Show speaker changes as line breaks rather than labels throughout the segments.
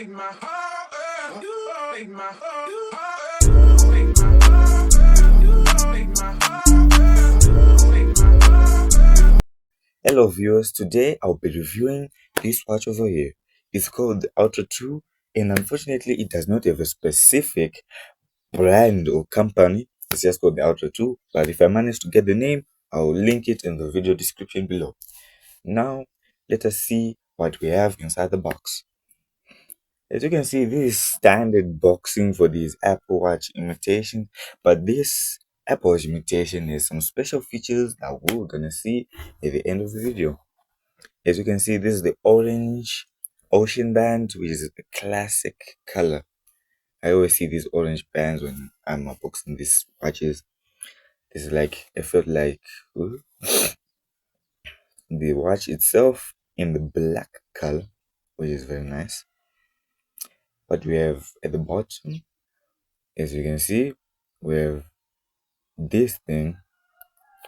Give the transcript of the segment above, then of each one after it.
make my heart hurt. You make my heart
Hello viewers, today I'll be reviewing this watch over here. It's called the Ultra 2 and unfortunately it does not have a specific brand or company. It's just called the Ultra 2, but if I manage to get the name, I'll link it in the video description below. Now, let us see what we have inside the box. As you can see, this is standard boxing for these Apple Watch imitation, but this Apple Watch imitation has some special features that we're gonna see at the end of the video. As you can see, this is the orange ocean band, which is a classic color. I always see these orange bands when I'm unboxing these watches. This is like, I felt like the watch itself in the black color, which is very nice. What we have at the bottom, as you can see, we have this thing.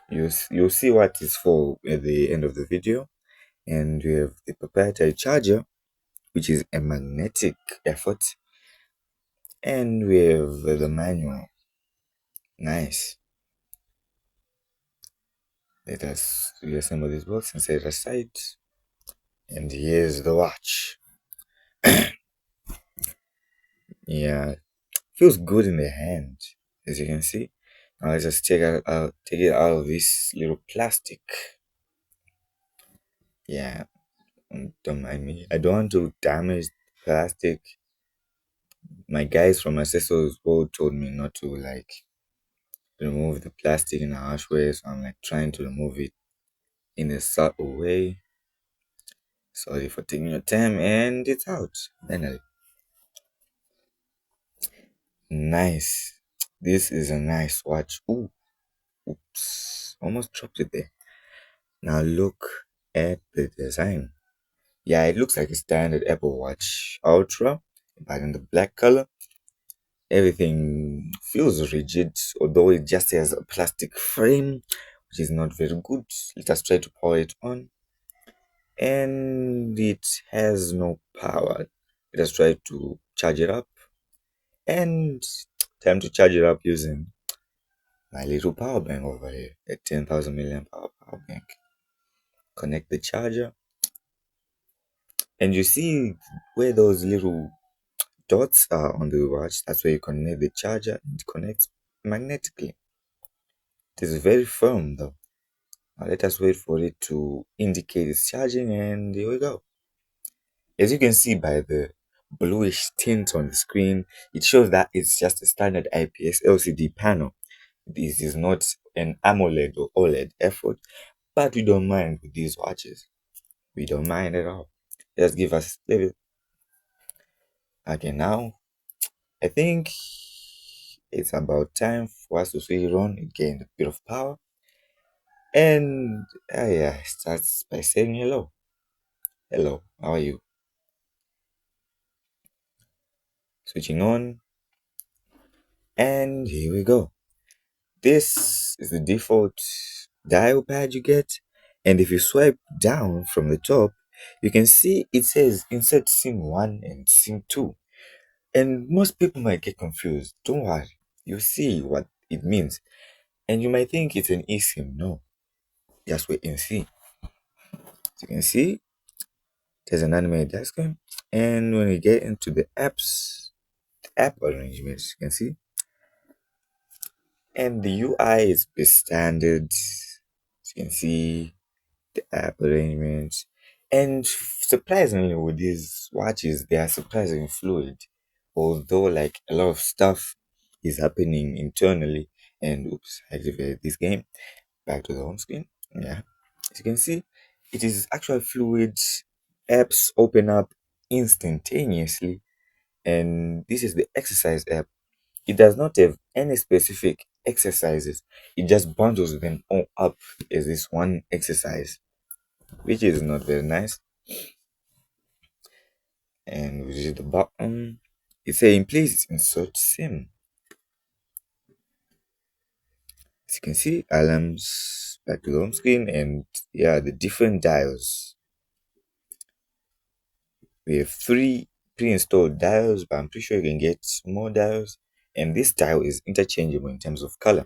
You'll see what it's for at the end of the video. And we have the proprietary charger, which is a magnetic effort. And we have the manual. Nice. Let us reassemble this box and set it aside. And here's the watch. Yeah, feels good in the hand, as you can see. Now let's just take it out of this little plastic. Yeah, don't mind me. I don't want to damage plastic. My guys from Accessories World told me not to remove the plastic in a harsh way, so I'm trying to remove it in a subtle way. Sorry for taking your time, and it's out finally. Nice. This is a nice watch. Ooh, oops, almost dropped it there. Now look at the design. Yeah, it looks like a standard Apple Watch Ultra, but in the black color. Everything feels rigid, although it just has a plastic frame, which is not very good. Let us try to power it on. And it has no power. Let us try to charge it up. And time to charge it up using my little power bank over here, a 10,000 milliamp hour power bank. Connect the charger. And you see where those little dots are on the watch. That's where you connect the charger. It connects magnetically. It is very firm though. Now let us wait for it to indicate it's charging, and here we go. As you can see by the bluish tint on the screen, it shows that it's just a standard IPS LCD panel. This is not an AMOLED or OLED effort, but we don't mind with these watches. We don't mind at all. Just give us a little. Okay, now I think it's about time for us to switch it on. It gained a bit of power. And yeah, it starts by saying hello. Hello, how are you? Switching on. And here we go. This is the default dial pad you get. And if you swipe down from the top, you can see it says insert SIM 1 and SIM 2. And most people might get confused. Don't worry, you'll see what it means. And you might think it's an eSIM. No, just wait and see. As you can see, there's an animated diagram. And when we get into the app arrangements, you can see. And the UI is pretty standard. As you can see, the app arrangements. And surprisingly, with these watches, they are surprisingly fluid. Although, a lot of stuff is happening internally. And oops, I activated this game. Back to the home screen. Yeah. As you can see, it is actually fluid. Apps open up instantaneously. And this is the exercise app. It does not have any specific exercises. It just bundles them all up as this one exercise, which is not very nice. And we reach the bottom. It's saying please insert SIM. As you can see, alarms back to the home screen, and yeah, the different dials. We have 3 pre-installed dials, but I'm pretty sure you can get more dials. And this dial is interchangeable in terms of color.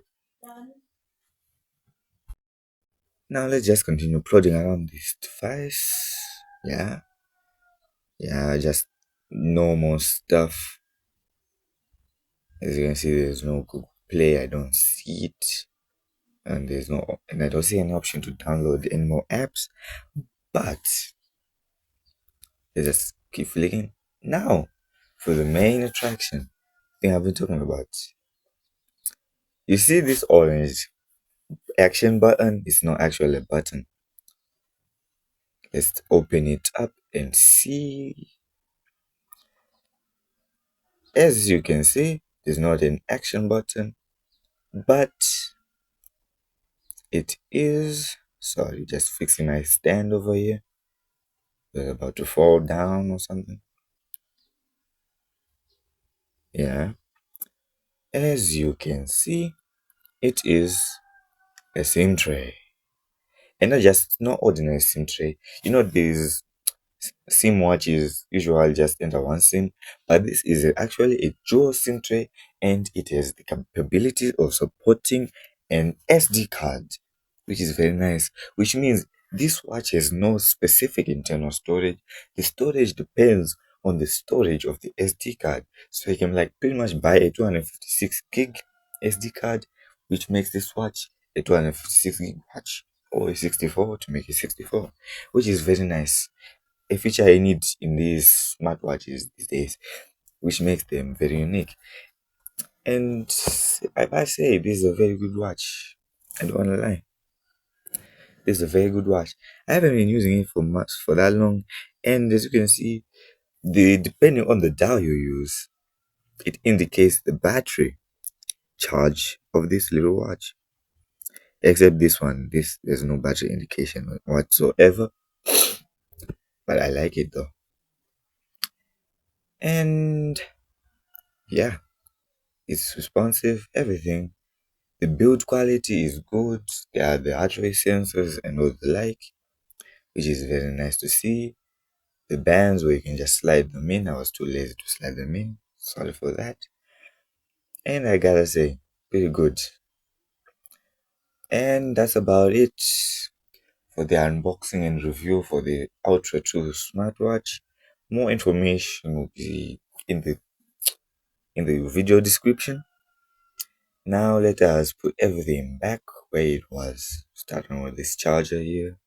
Now let's just continue plodding around this device. Yeah, yeah, just normal stuff. As you can see, there's no Google Play. I don't see it, and I don't see any option to download any more apps. But let's just keep flicking. Now, for the main attraction, thing I've been talking about. You see this orange action button? It's not actually a button. Let's open it up and see. As you can see, there's not an action button, but it is. Sorry, just fixing my stand over here. It's about to fall down or something. Yeah. As you can see, it is a SIM tray. And not just not ordinary SIM tray. You know, these SIM watches usually just enter one SIM, but this is actually a dual SIM tray, and it has the capability of supporting an SD card, which is very nice. Which means this watch has no specific internal storage. The storage depends on the storage of the SD card, so you can like pretty much buy a 256 gig SD card, which makes this watch a 256 gig watch, or a 64 to make it 64, which is very nice, a feature I need in these smartwatches these days, which makes them very unique. And I must say, this is a very good watch. I don't wanna lie. This is a very good watch. I haven't been using it for that long, and as you can see, the depending on the dial you use, it indicates the battery charge of this little watch. Except this one, this there's no battery indication whatsoever. But I like it though. And yeah, it's responsive, everything. The build quality is good. There are the heart rate sensors and all the like, which is very nice to see. The bands where you can just slide them in. I was too lazy to slide them in. Sorry for that. And I gotta say, pretty good. And that's about it for the unboxing and review for the Ultra 2 smartwatch. More information will be in the video description. Now let us put everything back where it was. Starting with this charger here.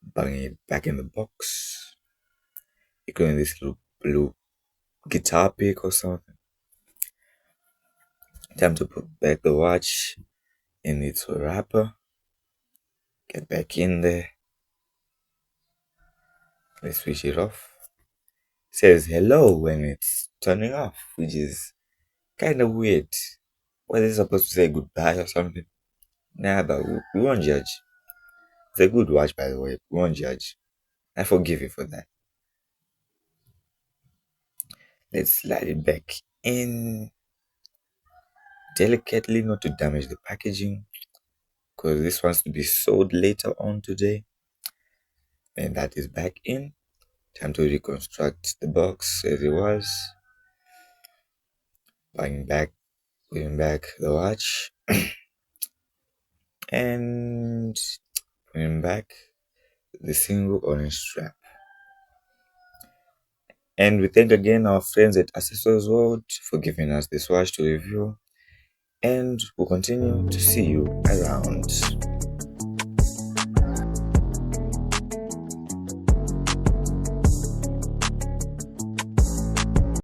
Bang it back in the box. Including this little blue guitar pick or something. Time to put back the watch in its wrapper. Get back in there. Let's switch it off. It says hello when it's turning off, which is kind of weird. Was it supposed to say goodbye or something? Nah, but we won't judge. It's a good watch, by the way. We won't judge. I forgive you for that. Let's slide it back in delicately, not to damage the packaging, because this wants to be sold later on today. And that is back in. Time to reconstruct the box as it was. Putting back the watch, and putting back the single orange strap. And we thank again our friends at Accessories World for giving us this watch to review. And we'll continue to see you around.